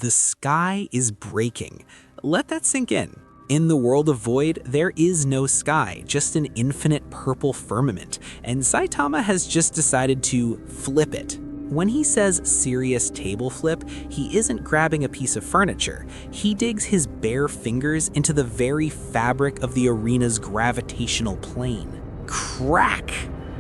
The sky is breaking. Let that sink in. In the world of Void, there is no sky, just an infinite purple firmament, and Saitama has just decided to flip it. When he says serious table flip, he isn't grabbing a piece of furniture. He digs his bare fingers into the very fabric of the arena's gravitational plane. Crack!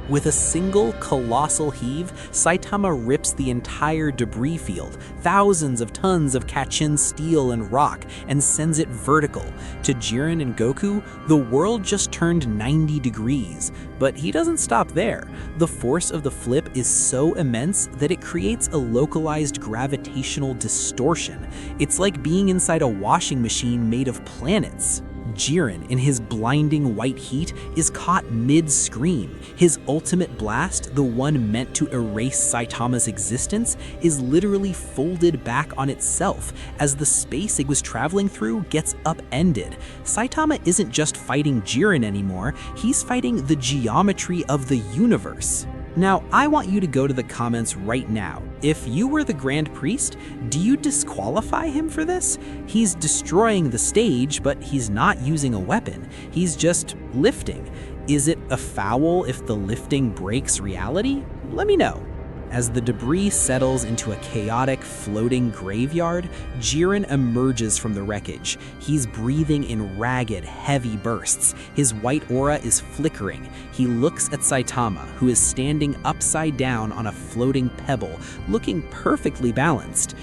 With a single colossal heave, Saitama rips the entire debris field, thousands of tons of Kachin steel and rock, and sends it vertical. To Jiren and Goku, the world just turned 90 degrees. But he doesn't stop there. The force of the flip is so immense that it creates a localized gravitational distortion. It's like being inside a washing machine made of planets. Jiren, in his blinding white heat, is caught mid-scream. His ultimate blast, the one meant to erase Saitama's existence, is literally folded back on itself as the space it was traveling through gets upended. Saitama isn't just fighting Jiren anymore, he's fighting the geometry of the universe. Now, I want you to go to the comments right now. If you were the Grand Priest, do you disqualify him for this? He's destroying the stage, but he's not using a weapon. He's just lifting. Is it a foul if the lifting breaks reality? Let me know. As the debris settles into a chaotic, floating graveyard, Jiren emerges from the wreckage. He's breathing in ragged, heavy bursts. His white aura is flickering. He looks at Saitama, who is standing upside down on a floating pebble, looking perfectly balanced.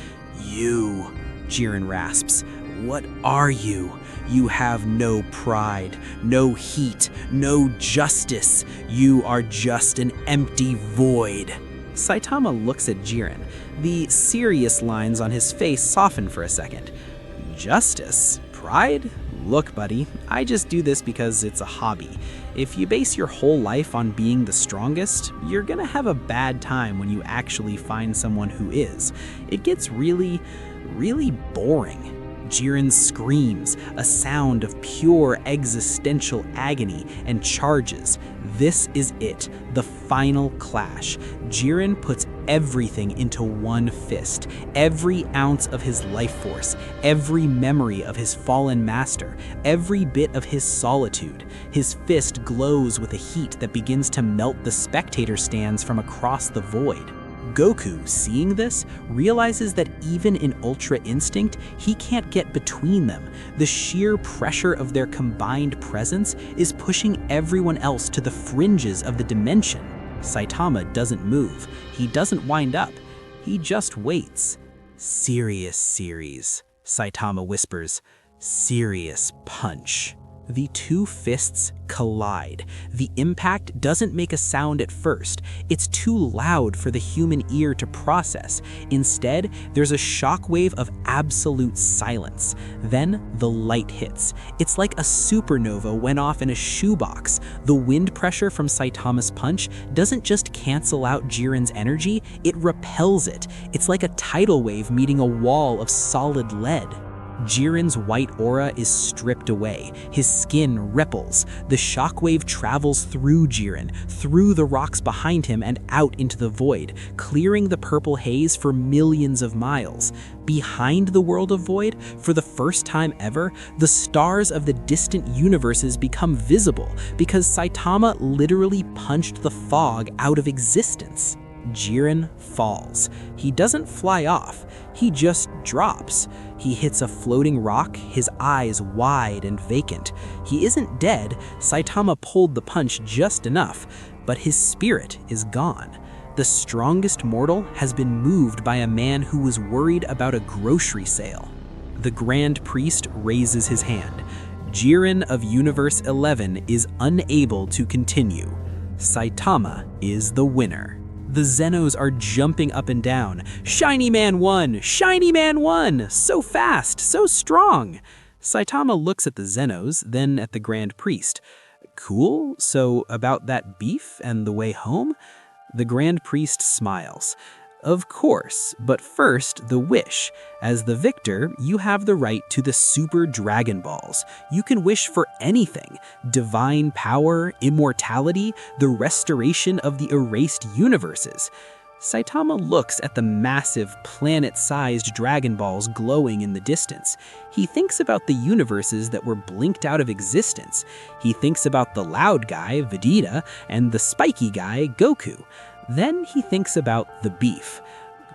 "You," Jiren rasps. "What are you? You have no pride, no heat, no justice. You are just an empty void." Saitama looks at Jiren. The serious lines on his face soften for a second. Justice? Pride? Look, buddy, I just do this because it's a hobby. If you base your whole life on being the strongest, you're gonna have a bad time when you actually find someone who is. It gets really, really boring. Jiren screams, a sound of pure existential agony, and charges. This is it, the final clash. Jiren puts everything into one fist, every ounce of his life force, every memory of his fallen master, every bit of his solitude. His fist glows with a heat that begins to melt the spectator stands from across the void. Goku, seeing this, realizes that even in Ultra Instinct, he can't get between them. The sheer pressure of their combined presence is pushing everyone else to the fringes of the dimension. Saitama doesn't move. He doesn't wind up. He just waits. "Serious series," Saitama whispers. "Serious punch." The two fists collide. The impact doesn't make a sound at first. It's too loud for the human ear to process. Instead, there's a shockwave of absolute silence. Then the light hits. It's like a supernova went off in a shoebox. The wind pressure from Saitama's punch doesn't just cancel out Jiren's energy, it repels it. It's like a tidal wave meeting a wall of solid lead. Jiren's white aura is stripped away. His skin ripples. The shockwave travels through Jiren, through the rocks behind him and out into the void, clearing the purple haze for millions of miles. Behind the world of Void, for the first time ever, the stars of the distant universes become visible because Saitama literally punched the fog out of existence. Jiren falls. He doesn't fly off, he just drops. He hits a floating rock, his eyes wide and vacant. He isn't dead, Saitama pulled the punch just enough, but his spirit is gone. The strongest mortal has been moved by a man who was worried about a grocery sale. The Grand Priest raises his hand. Jiren of Universe 11 is unable to continue. Saitama is the winner. The Zenos are jumping up and down. "Shiny Man won! Shiny Man won! So fast, so strong!" Saitama looks at the Zenos, then at the Grand Priest. "Cool, so about that beef and the way home?" The Grand Priest smiles. "Of course, but first, the wish. As the victor, you have the right to the Super Dragon Balls. You can wish for anything. Divine power, immortality, the restoration of the erased universes." Saitama looks at the massive, planet-sized Dragon Balls glowing in the distance. He thinks about the universes that were blinked out of existence. He thinks about the loud guy, Vegeta, and the spiky guy, Goku. Then he thinks about the beef.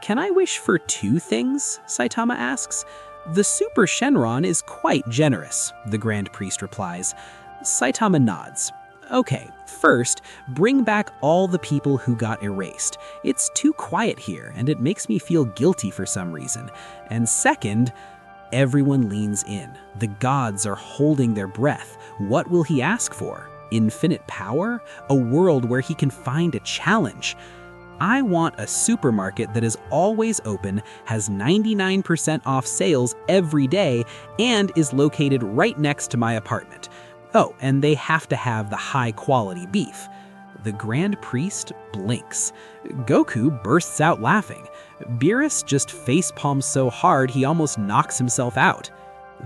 "Can I wish for 2 things?" Saitama asks. "The Super Shenron is quite generous," the Grand Priest replies. Saitama nods. "Okay, first, bring back all the people who got erased. It's too quiet here, and it makes me feel guilty for some reason. And second," everyone leans in. The gods are holding their breath. What will he ask for? Infinite power? A world where he can find a challenge? "I want a supermarket that is always open, has 99% off sales every day, and is located right next to my apartment. Oh, and they have to have the high-quality beef." The Grand Priest blinks. Goku bursts out laughing. Beerus just facepalms so hard he almost knocks himself out.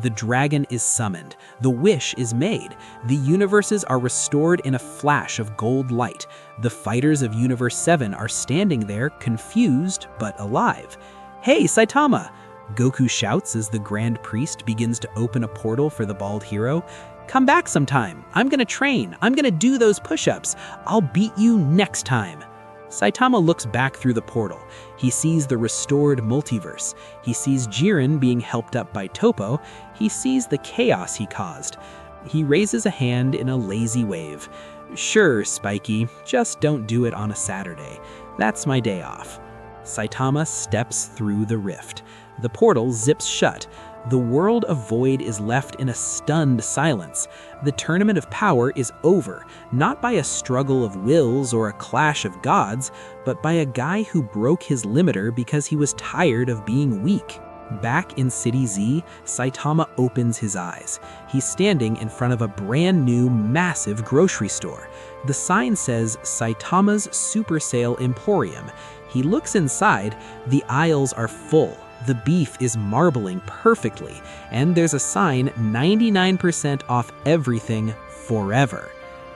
The dragon is summoned. The wish is made. The universes are restored in a flash of gold light. The fighters of Universe 7 are standing there, confused but alive. "Hey, Saitama!" Goku shouts as the Grand Priest begins to open a portal for the bald hero. "Come back sometime. I'm gonna train. I'm gonna do those push-ups. I'll beat you next time." Saitama looks back through the portal. He sees the restored multiverse. He sees Jiren being helped up by Toppo. He sees the chaos he caused. He raises a hand in a lazy wave. "Sure, Spiky, just don't do it on a Saturday. That's my day off." Saitama steps through the rift. The portal zips shut. The world of Void is left in a stunned silence. The Tournament of Power is over, not by a struggle of wills or a clash of gods, but by a guy who broke his limiter because he was tired of being weak. Back in City Z, Saitama opens his eyes. He's standing in front of a brand new, massive grocery store. The sign says Saitama's Super Sale Emporium. He looks inside. The aisles are full. The beef is marbling perfectly, and there's a sign 99% off everything forever.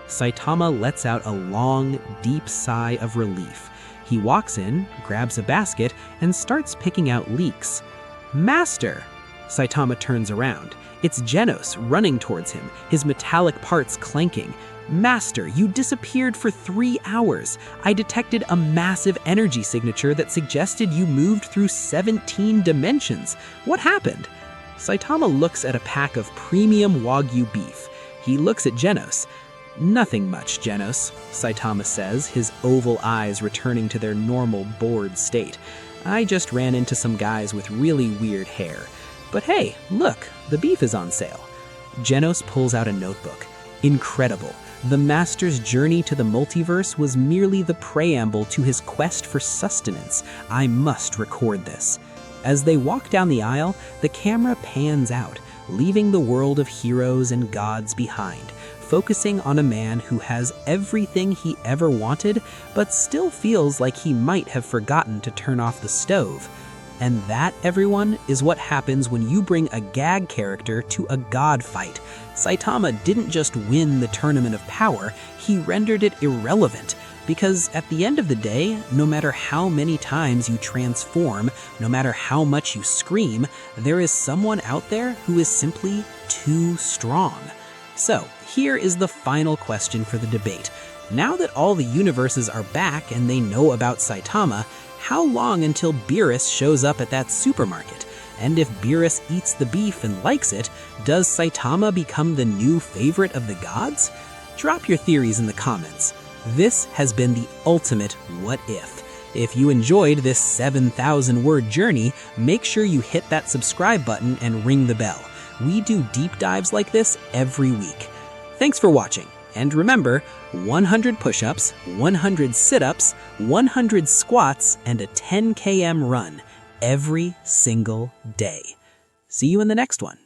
Saitama lets out a long, deep sigh of relief. He walks in, grabs a basket, and starts picking out leeks. "Master!" Saitama turns around. It's Genos running towards him, his metallic parts clanking. "Master, you disappeared for 3 hours. I detected a massive energy signature that suggested you moved through 17 dimensions. What happened?" Saitama looks at a pack of premium Wagyu beef. He looks at Genos. "Nothing much, Genos," Saitama says, his oval eyes returning to their normal, bored state. "I just ran into some guys with really weird hair. But hey, look, the beef is on sale." Genos pulls out a notebook. Incredible. The Master's journey to the multiverse was merely the preamble to his quest for sustenance. I must record this. As they walk down the aisle, the camera pans out, leaving the world of heroes and gods behind, focusing on a man who has everything he ever wanted, but still feels like he might have forgotten to turn off the stove. And that, everyone, is what happens when you bring a gag character to a god fight. Saitama didn't just win the Tournament of Power, he rendered it irrelevant. Because at the end of the day, no matter how many times you transform, no matter how much you scream, there is someone out there who is simply too strong. So, here is the final question for the debate. Now that all the universes are back and they know about Saitama, how long until Beerus shows up at that supermarket? And if Beerus eats the beef and likes it, does Saitama become the new favorite of the gods? Drop your theories in the comments. This has been the ultimate what if. If you enjoyed this 7,000-word journey, make sure you hit that subscribe button and ring the bell. We do deep dives like this every week. Thanks for watching. And remember, 100 push-ups, 100 sit-ups, 100 squats, and a 10 km run every single day. See you in the next one.